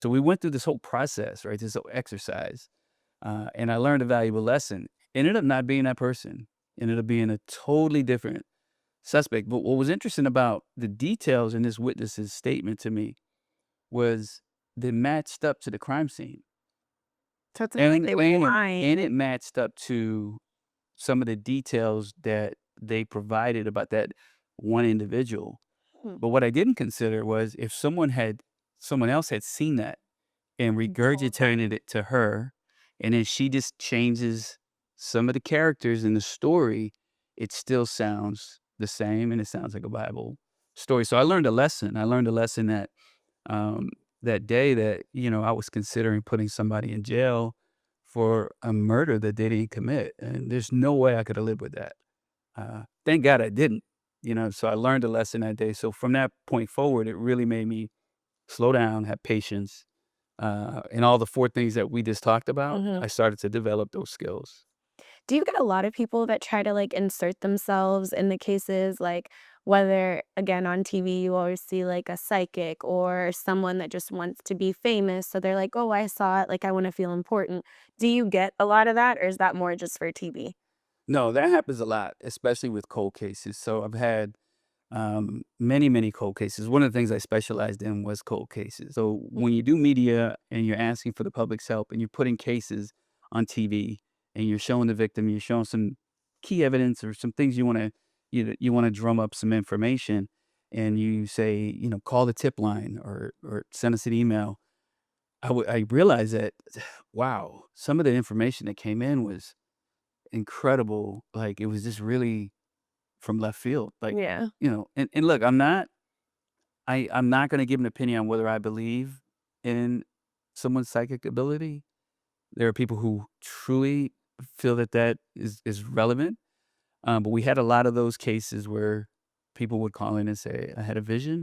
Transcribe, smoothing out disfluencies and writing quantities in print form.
So we went through this whole process, right? This whole exercise, and I learned a valuable lesson. Ended up not being that person. Ended up being a totally different suspect. But what was interesting about the details in this witness's statement to me was they matched up to the crime scene, So it's not like and they were and lying. and it matched up to some of the details that they provided about that one individual. Hmm. But what I didn't consider was if someone else had seen that and And told them. regurgitated it to her, and then she just changes some of the characters in the story, it still sounds the same, and it sounds like a Bible story. So I learned a lesson. I learned a lesson that, um, that day that, I was considering putting somebody in jail for a murder that they didn't commit, and there's no way I could have lived with that. Thank God I didn't, so I learned a lesson that day. So from that point forward, it really made me slow down, have patience, and all the 4 things that we just talked about, Mhm. I started to develop those skills. Do you get a lot of people that try to, like, insert themselves in the cases, like, whether, again, on TV, you always see, like, a psychic or someone that just wants to be famous, so they're like, "Oh, I saw it, like, I wanna feel important." Do you get a lot of that, or is that more just for TV? No, that happens a lot, especially with cold cases. So I've had, many, many cold cases. One of the things I specialized in was cold cases. So when you Mhm. do media and you're asking for the public's help and you're putting cases on TV and you're showing the victim, you're showing some key evidence or some things you wanna drum up some information, and you say, call the tip line or send us an email. I realized that, wow, some of the information that came in was incredible. Like, it was just really from left field. Like, Yeah. and look, I'm not gonna give an opinion on whether I believe in someone's psychic ability. There are people who truly feel that that is relevant, but we had a lot of those cases where people would call in and say, "I had a vision."